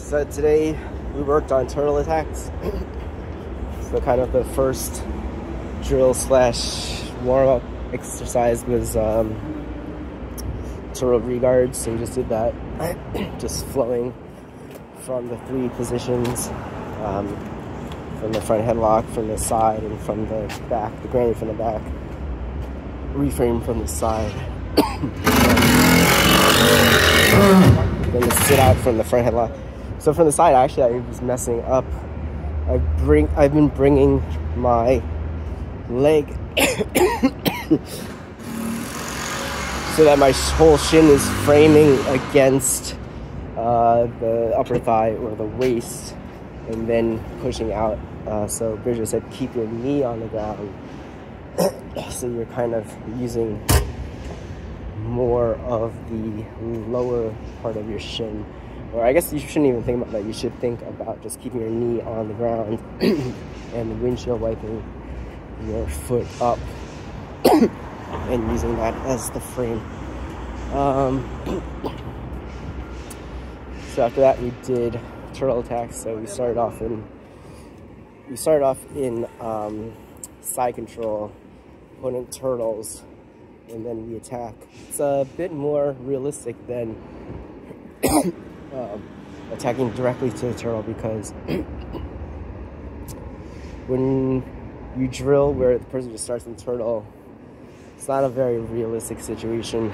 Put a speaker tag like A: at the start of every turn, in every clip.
A: So today we worked on turtle attacks. So kind of the first drill slash warm-up exercise was turtle regards. So we just did that, just flowing from the three positions, from the front headlock, from the side, and from the back, the granny from the back, reframe from the side, then the sit out from the front headlock. So from the side, actually, I was messing up. I've been bringing my leg so that my whole shin is framing against the upper thigh or the waist, and then pushing out. So Bridget said, keep your knee on the ground. So you're kind of using more of the lower part of your shin. Or I guess you shouldn't even think about that. You should think about just keeping your knee on the ground and windshield wiping your foot up and using that as the frame. So after that, we did turtle attacks. So we started off in side control, opponent turtles, and then we attack. It's a bit more realistic than attacking directly to the turtle, because when you drill where the person just starts in the turtle, it's not a very realistic situation,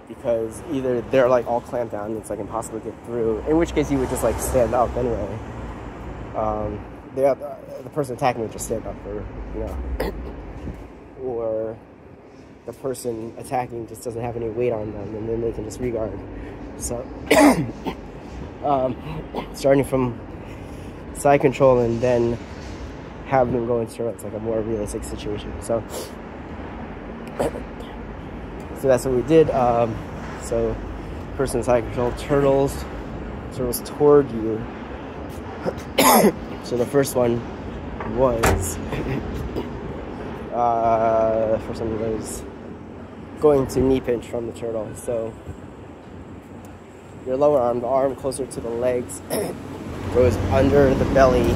A: because either they're like all clamped down and it's like impossible to get through, in which case you would just like stand up anyway. The person attacking would just stand up, or or the person attacking just doesn't have any weight on them, and then they can just regard. So starting from side control and then have them go into turtle, it's like a more realistic situation. So that's what we did. So person side control, turtles toward you. So the first one was going to knee pinch from the turtle. So your lower arm, the arm closer to the legs, goes under the belly,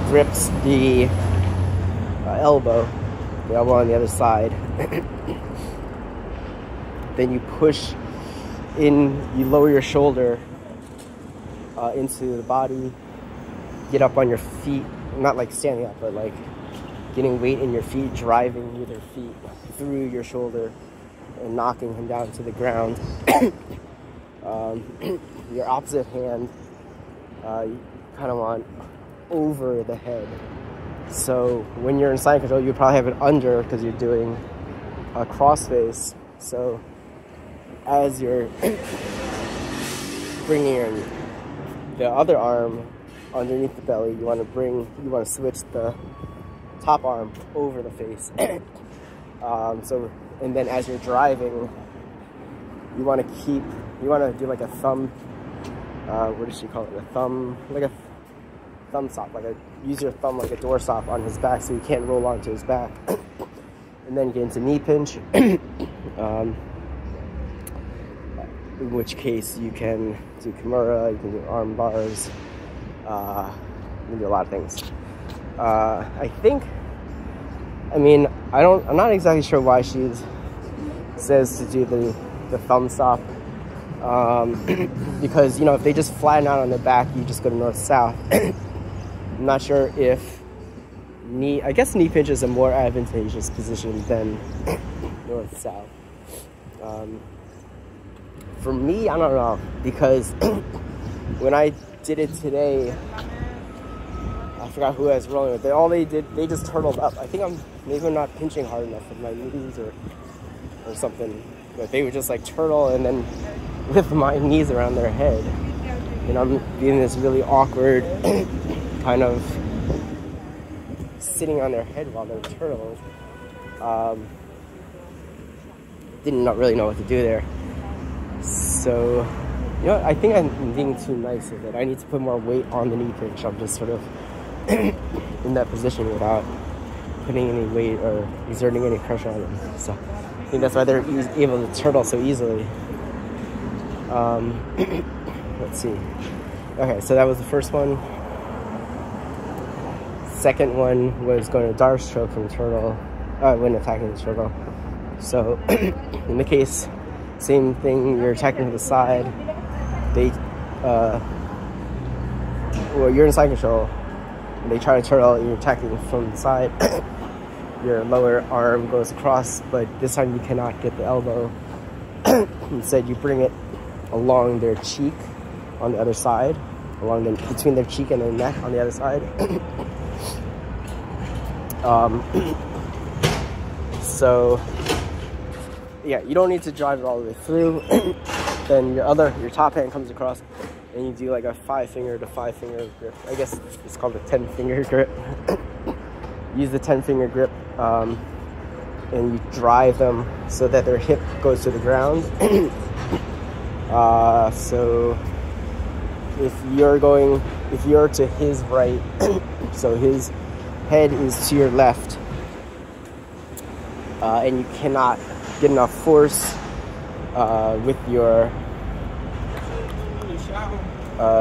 A: grips the elbow on the other side. Then you push in, you lower your shoulder into the body, get up on your feet, not like standing up, but like getting weight in your feet, driving with your feet through your shoulder and knocking him down to the ground. Your opposite hand, you kind of want over the head. So when you're in side control, you probably have it under because you're doing a cross face. So as you're bringing the other arm underneath the belly, you want to switch the top arm over the face. And then as you're driving, you want to do like a thumb, what does she call it? A thumb stop, use your thumb like a door stop on his back so you can't roll onto his back. And then get into knee pinch, in which case you can do Kimura, you can do arm bars, you can do a lot of things. I'm not exactly sure why she says to do the thumb stop, because if they just flatten out on their back, you just go to north-south. I'm not sure if I guess knee pinch is a more advantageous position than north-south. For me, I don't know, because when I did it today, I forgot who I was rolling with. They just turtled up. I think maybe I'm not pinching hard enough with my knees or something. But they would just like turtle and then with my knees around their head. And I'm doing this really awkward kind of sitting on their head while they're turtles. Didn't really know what to do there. So, I think I'm being too nice with it. I need to put more weight on the knee pinch. I'm just sort of in that position without putting any weight or exerting any pressure on them. So I think that's why they're able to turtle so easily. Let's see. Okay, so that was the first one. Second one was going to dark stroke from turtle when attacking the turtle. So in the case, same thing, you're attacking to the side. Well, you're in side control. They try to turtle, you're attacking from the side. Your lower arm goes across, but this time you cannot get the elbow. Instead, you bring it along their cheek on the other side, between their cheek and their neck on the other side. So yeah, you don't need to drive it all the way through. Then your top hand comes across, and you do like a 5-finger to 5-finger grip. I guess it's called a 10-finger grip. Use the 10-finger grip, and you drive them so that their hip goes to the ground. So if you're to his right, so his head is to your left, and you cannot get enough force with your,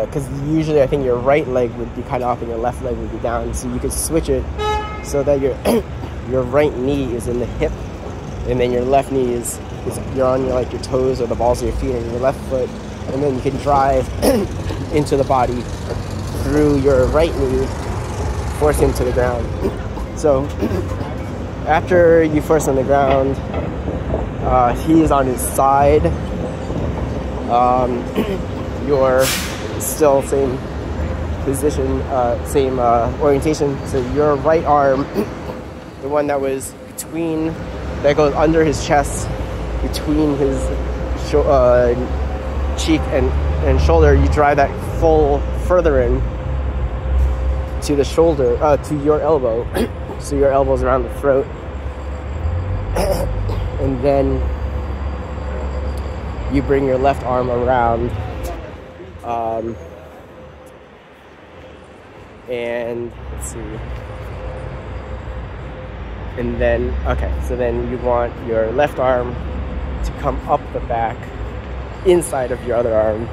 A: because usually I think your right leg would be kind of up and your left leg would be down, so you could switch it so that your right knee is in the hip, and then your left knee is you're on your toes or the balls of your feet and your left foot, and then you can drive into the body through your right knee, force him to the ground. So after you force him on the ground, he is on his side. You're still same position, same orientation. So your right arm, the one that was that goes under his chest, between his cheek and shoulder, you drive that further in to the shoulder, to your elbow. So your elbow's around the throat. And then you bring your left arm around, and let's see. And then, okay, so then you want your left arm to come up the back, inside of your other arm.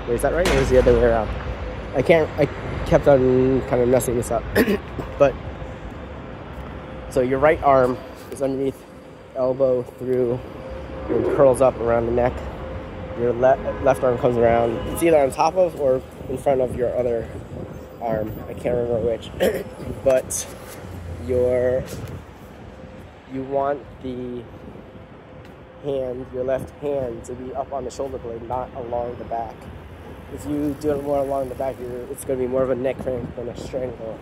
A: Wait, is that right, or is it the other way around? I kept on kind of messing this up. But, so your right arm is underneath, elbow through, and curls up around the neck. Your left arm comes around. It's either on top of or in front of your other arm. I can't remember which. But you want your left hand to be up on the shoulder blade, not along the back. If you do it more along the back, it's going to be more of a neck crank than a strangle.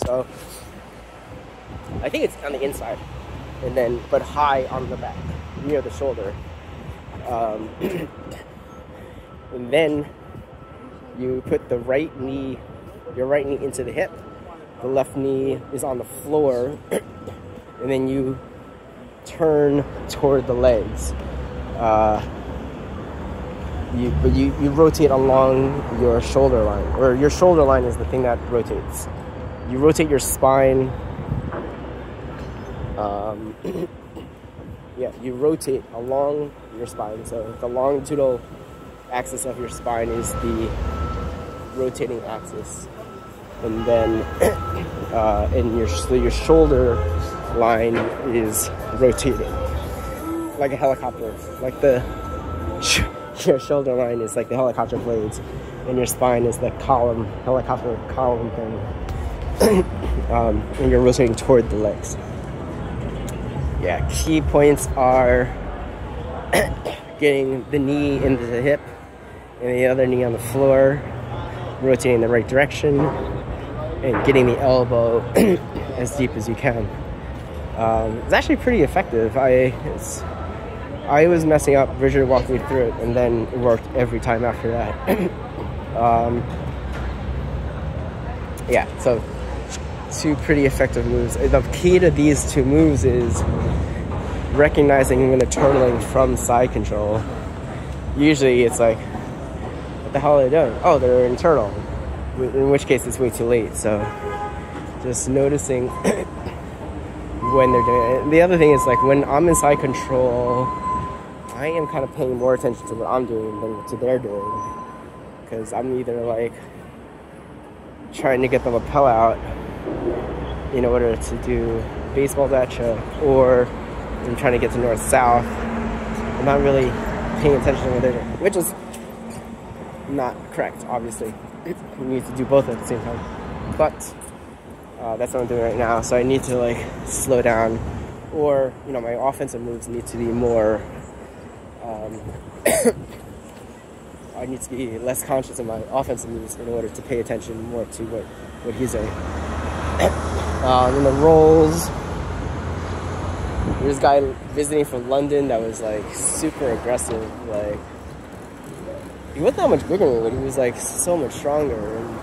A: So I think it's on the inside, but high on the back, near the shoulder. And then you put your right knee into the hip. The left knee is on the floor, and then you turn toward the legs. You rotate along your shoulder line, or your shoulder line is the thing that rotates. You rotate your spine. Yeah, you rotate along your spine. So the longitudinal axis of your spine is the rotating axis, and then your shoulder line is rotating like a helicopter. Like your shoulder line is like the helicopter blades, and your spine is the helicopter column thing. And you're rotating toward the legs. Yeah, key points are getting the knee into the hip and the other knee on the floor, rotating in the right direction, and getting the elbow as deep as you can. It's actually pretty effective. I was messing up, Bridget walked me through it, and then it worked every time after that. Yeah, so 2 pretty effective moves. The key to these 2 moves is recognizing when they're turtling from side control. Usually it's like, what the hell are they doing? Oh, they're in turtle. In which case it's way too late. So just noticing when they're doing it. And the other thing is, like, when I'm in side control, I am kind of paying more attention to what I'm doing than to they're doing, because I'm either like trying to get the lapel out in order to do baseball dacha, or I'm trying to get to north-south. I'm not really paying attention to what they're doing, which is not correct, obviously. You need to do both at the same time. But that's what I'm doing right now, so I need to like slow down, or my offensive moves need to be more I need to be less conscious of my offensive moves in order to pay attention more to what he's doing. In the rolls, there's a guy visiting from London that was like super aggressive. Like, he wasn't that much bigger than me, but he was like so much stronger, and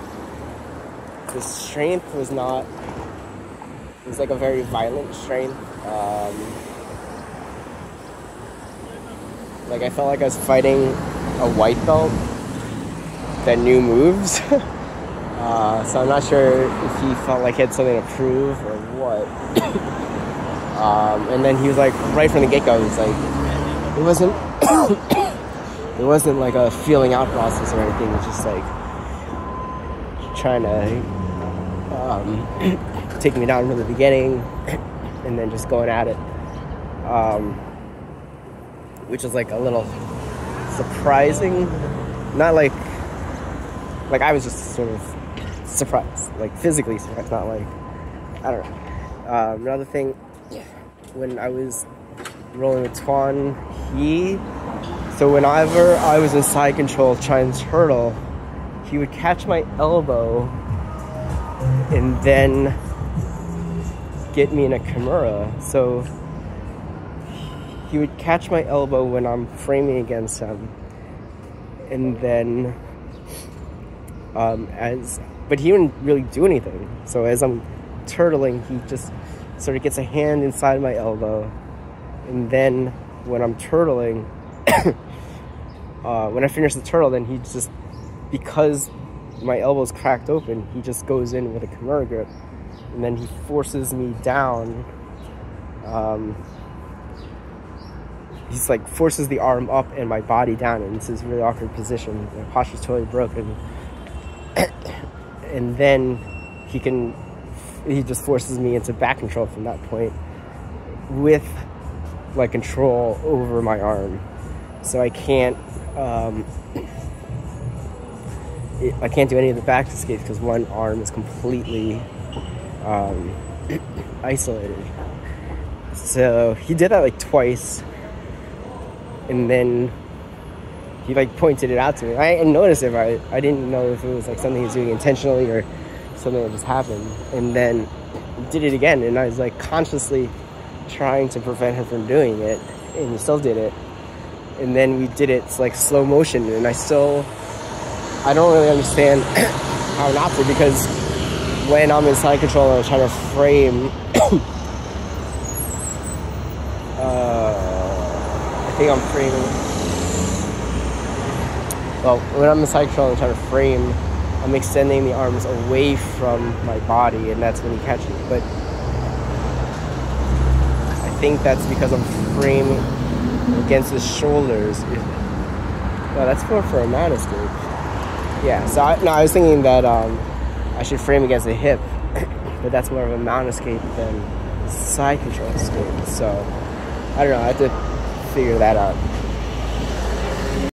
A: the strength was not, it was like a very violent strength. Like, I felt like I was fighting a white belt that knew moves. So I'm not sure if he felt like he had something to prove or what. And then he was like, right from the get-go, he was like, it wasn't like a feeling out process or anything. It was just like trying to take me down from the beginning and then just going at it. Which is like a little surprising. Not like I was just sort of surprised, like physically surprised, not like, I don't know. Another thing, when I was rolling with Tuan, so whenever I was in side control trying to turtle, he would catch my elbow and then get me in a Kimura. So he would catch my elbow when I'm framing against him, and then but he wouldn't really do anything. So as I'm turtling, he just sort of gets a hand inside my elbow, and then when I'm turtling, when I finish the turtle, then he just, because my elbow's cracked open, he just goes in with a Kimura grip, and then he forces me down. He's like forces the arm up and my body down, and it's this really awkward position. My posture's totally broken. And then he just forces me into back control from that point with like control over my arm. So I can't do any of the back escapes because one arm is completely isolated. So he did that like twice, and then he like pointed it out to me. I noticed it, but I didn't know if it was like something he was doing intentionally or something that just happened. And then he did it again, and I was like consciously trying to prevent him from doing it, and he still did it. And then we did it like slow motion, and I don't really understand how not to, because when I'm in side control and I'm trying to frame I think I'm framing. Well, when I'm in side control and trying to frame, I'm extending the arms away from my body, and that's when he catches me. But I think that's because I'm framing against his shoulders. No, that's more for a mount escape. Yeah, so I was thinking that I should frame against the hip, but that's more of a mount escape than side control escape. So I don't know, I have to figure that out.